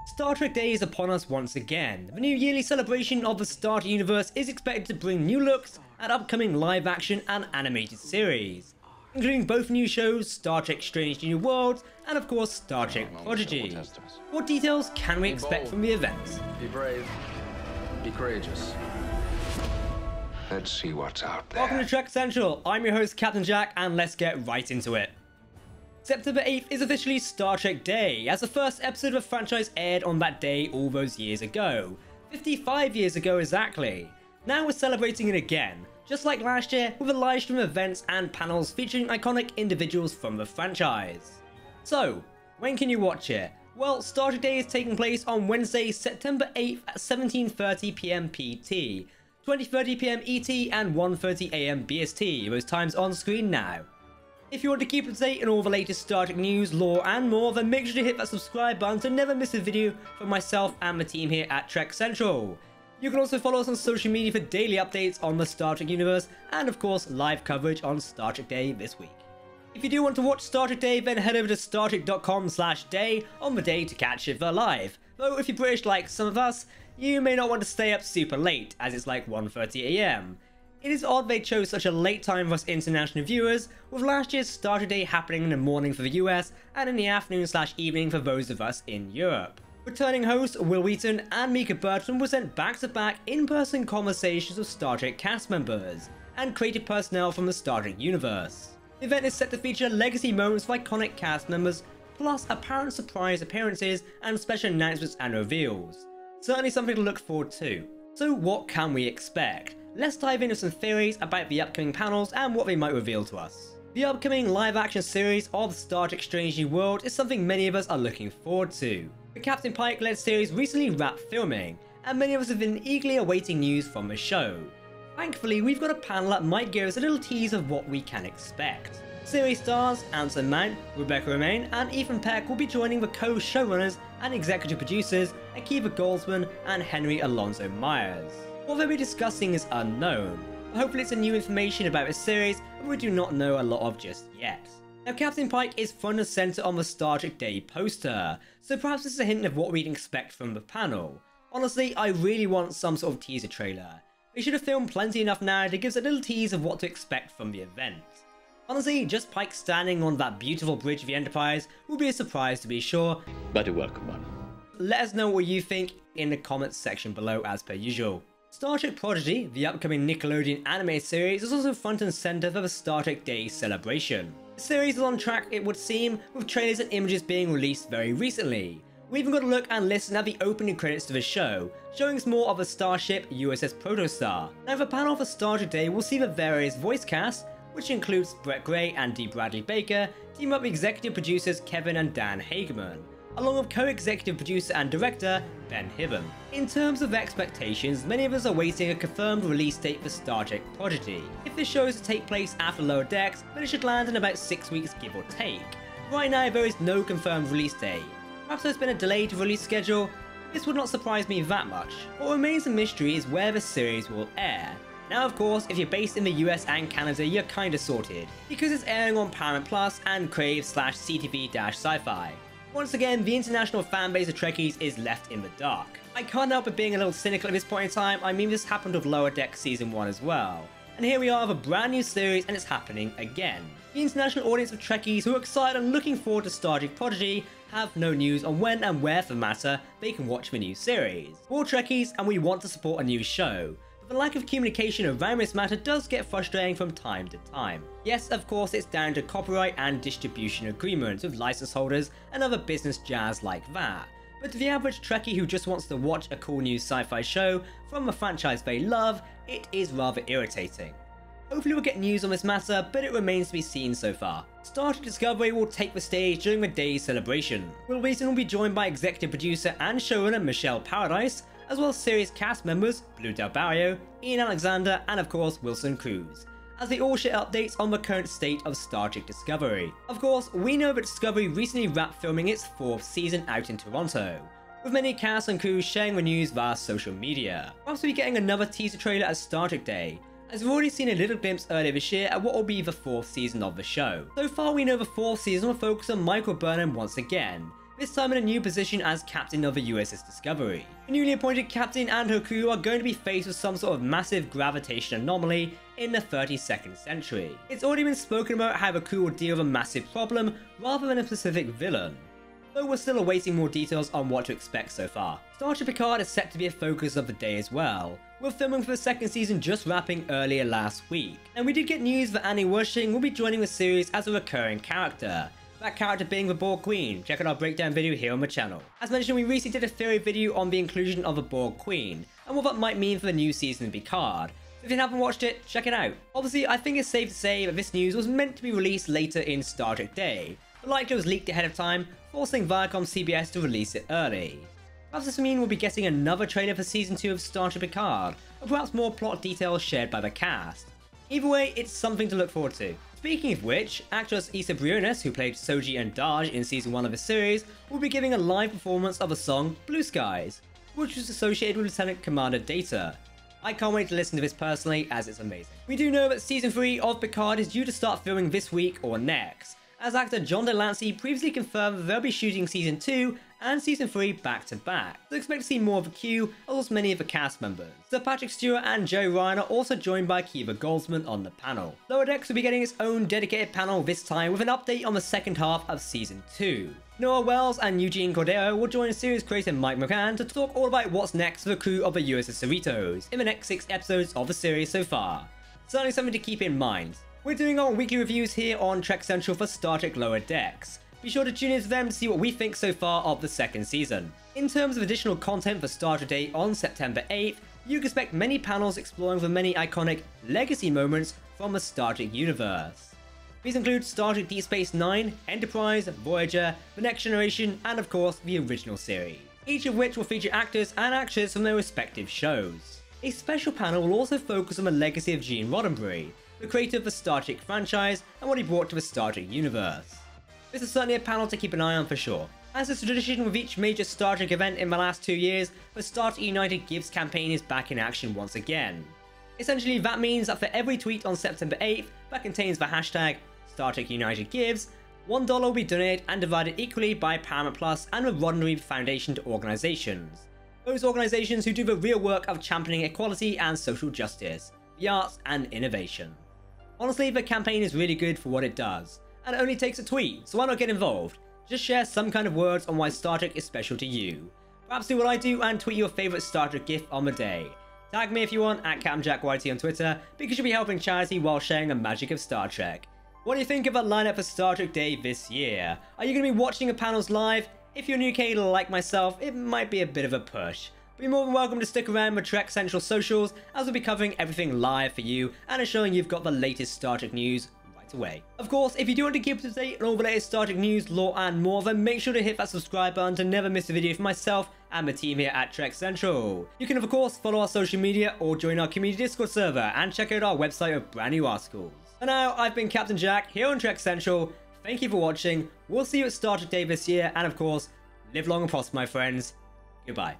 Star Trek Day is upon us once again. The new yearly celebration of the Star Trek universe is expected to bring new looks at upcoming live action and animated series, including both new shows, Star Trek Strange New Worlds and of course Star Trek Prodigy. What details can we expect from the events? Be brave, be courageous. Let's see what's out there. Welcome to Trek Central, I'm your host Captain Jack and let's get right into it. September 8th is officially Star Trek Day, as the first episode of the franchise aired on that day all those years ago. 55 years ago exactly. Now we're celebrating it again, just like last year with a live stream of events and panels featuring iconic individuals from the franchise. So, when can you watch it? Well, Star Trek Day is taking place on Wednesday, September 8th at 17:30 PM PT, 20:30 PM ET and 1:30 AM BST, those times on screen now. If you want to keep up to date on all the latest Star Trek news, lore and more, then make sure to hit that subscribe button to never miss a video from myself and the team here at Trek Central. You can also follow us on social media for daily updates on the Star Trek universe and of course live coverage on Star Trek Day this week. If you do want to watch Star Trek Day, then head over to startrek.com/day on the day to catch it live. Though if you're British like some of us, you may not want to stay up super late as it's like 1:30 AM. It is odd they chose such a late time for us international viewers, with last year's Star Trek Day happening in the morning for the US and in the afternoon/evening for those of us in Europe. Returning hosts Will Wheaton and Mika Bertram were sent back-to-back in-person conversations with Star Trek cast members and creative personnel from the Star Trek universe. The event is set to feature legacy moments of iconic cast members, plus apparent surprise appearances and special announcements and reveals. Certainly something to look forward to. So what can we expect? Let's dive into some theories about the upcoming panels and what they might reveal to us. The upcoming live-action series of Star Trek Strange New World is something many of us are looking forward to. The Captain Pike-led series recently wrapped filming, and many of us have been eagerly awaiting news from the show. Thankfully, we've got a panel that might give us a little tease of what we can expect. Series stars Anson Mount, Rebecca Romaine, and Ethan Peck will be joining the co-showrunners and executive producers Akiva Goldsman and Henry Alonso Myers. What they'll be discussing is unknown, but hopefully it's a new information about the series that we do not know a lot of just yet. Now Captain Pike is front and centre on the Star Trek Day poster, so perhaps this is a hint of what we'd expect from the panel. Honestly, I really want some sort of teaser trailer. They should have filmed plenty enough now to give us a little tease of what to expect from the event. Honestly, just Pike standing on that beautiful bridge of the Enterprise will be a surprise to be sure, but a welcome one. Let us know what you think in the comments section below as per usual. Star Trek Prodigy, the upcoming Nickelodeon anime series, is also front and centre for the Star Trek Day celebration. The series is on track, it would seem, with trailers and images being released very recently. We even got a look and listen at the opening credits to the show, showing us more of the starship USS Protostar. Now the panel for Star Trek Day will see the various voice casts, which includes Brett Gray and Dee Bradley Baker, team up executive producers Kevin and Dan Hageman, along with co-executive producer and director Ben Hibbam. In terms of expectations, many of us are waiting a confirmed release date for Star Trek Prodigy. If this show is to take place after Lower Decks, then it should land in about 6 weeks give or take. Right now there is no confirmed release date. Perhaps there's been a delayed release schedule. This would not surprise me that much. What remains a mystery is where the series will air. Now of course, if you're based in the US and Canada, you're kinda sorted, because it's airing on Paramount Plus and Crave/CTV-Sci-Fi. Once again, the international fanbase of Trekkies is left in the dark. I can't help but being a little cynical at this point in time. I mean, this happened with Lower Decks Season 1 as well. And here we are with a brand new series and it's happening again. The international audience of Trekkies who are excited and looking forward to Star Trek Prodigy have no news on when and where for the matter they can watch the new series. We're all Trekkies and we want to support a new show. But the lack of communication around this matter does get frustrating from time to time. Yes, of course it's down to copyright and distribution agreements with license holders and other business jazz like that. But to the average Trekkie who just wants to watch a cool new sci-fi show from a franchise they love, it is rather irritating. Hopefully we'll get news on this matter, but it remains to be seen so far. Star Trek Discovery will take the stage during the day's celebration. Will Wheaton will be joined by executive producer and showrunner Michelle Paradise, as well as series cast members Blue Del Barrio, Ian Alexander and of course Wilson Cruz, as they all share updates on the current state of Star Trek Discovery. Of course, we know that Discovery recently wrapped filming its 4th season out in Toronto, with many cast and crews sharing the news via social media. Perhaps we'll be getting another teaser trailer at Star Trek Day, as we've already seen a little glimpse earlier this year at what will be the 4th season of the show. So far we know the 4th season will focus on Michael Burnham once again, this time in a new position as captain of the USS Discovery. The newly appointed captain and her crew are going to be faced with some sort of massive gravitation anomaly in the 32nd century. It's already been spoken about how the crew will deal with a massive problem rather than a specific villain, though we're still awaiting more details on what to expect so far. Star Trek Picard is set to be a focus of the day as well, with filming for the second season just wrapping earlier last week. And we did get news that Annie Wersching will be joining the series as a recurring character, that character being the Borg Queen. Check out our breakdown video here on the channel. As mentioned, we recently did a theory video on the inclusion of the Borg Queen, and what that might mean for the new season of Picard. If you haven't watched it, check it out. Obviously, I think it's safe to say that this news was meant to be released later in Star Trek Day, but likely was leaked ahead of time, forcing ViacomCBS to release it early. Perhaps this means we'll be getting another trailer for Season 2 of Star Trek Picard, or perhaps more plot details shared by the cast. Either way, it's something to look forward to. Speaking of which, actress Issa Briones, who played Soji and Daj in Season 1 of the series, will be giving a live performance of the song Blue Skies, which was associated with Lieutenant Commander Data. I can't wait to listen to this personally, as it's amazing. We do know that Season 3 of Picard is due to start filming this week or next, as actor John Delancey previously confirmed that they'll be shooting Season 2 and Season 3 back to back, so expect to see more of the crew as well as many of the cast members. Sir Patrick Stewart and Joe Ryan are also joined by Kiva Goldsman on the panel. Lower Decks will be getting its own dedicated panel this time with an update on the second half of Season 2. Noah Wells and Eugene Cordero will join series creator Mike McCann to talk all about what's next for the crew of the USS Cerritos in the next 6 episodes of the series so far. Certainly something to keep in mind. We're doing our weekly reviews here on Trek Central for Star Trek Lower Decks. Be sure to tune in to them to see what we think so far of the second season. In terms of additional content for Star Trek Day on September 8th, you can expect many panels exploring the many iconic legacy moments from the Star Trek universe. These include Star Trek Deep Space Nine, Enterprise, Voyager, The Next Generation, and of course the original series, each of which will feature actors and actresses from their respective shows. A special panel will also focus on the legacy of Gene Roddenberry, the creator of the Star Trek franchise and what he brought to the Star Trek universe. This is certainly a panel to keep an eye on for sure. As is tradition with each major Star Trek event in the last 2 years, the Star Trek United Gives campaign is back in action once again. Essentially, that means that for every tweet on September 8th that contains the hashtag Star Trek United Gives, $1 will be donated and divided equally by Paramount Plus and the Roddenberry Foundation to organizations. Those organizations who do the real work of championing equality and social justice, the arts and innovation. Honestly, the campaign is really good for what it does, and it only takes a tweet, so why not get involved? Just share some kind of words on why Star Trek is special to you. Perhaps do what I do and tweet your favourite Star Trek gif on the day. Tag me if you want at CaptainJackYT on Twitter, because you'll be helping charity while sharing the magic of Star Trek. What do you think of the lineup for Star Trek Day this year? Are you going to be watching the panels live? If you're a new K like myself, it might be a bit of a push. But you're more than welcome to stick around with Trek Central socials, as we'll be covering everything live for you and ensuring you've got the latest Star Trek news right away. Of course, if you do want to keep up to date on all the latest Star Trek news, lore and more, then make sure to hit that subscribe button to never miss a video from myself and the team here at Trek Central. You can of course follow our social media or join our community Discord server and check out our website of brand new articles. For now, I've been Captain Jack here on Trek Central. Thank you for watching. We'll see you at Star Trek Day this year, and of course, live long and prosper, my friends. Goodbye.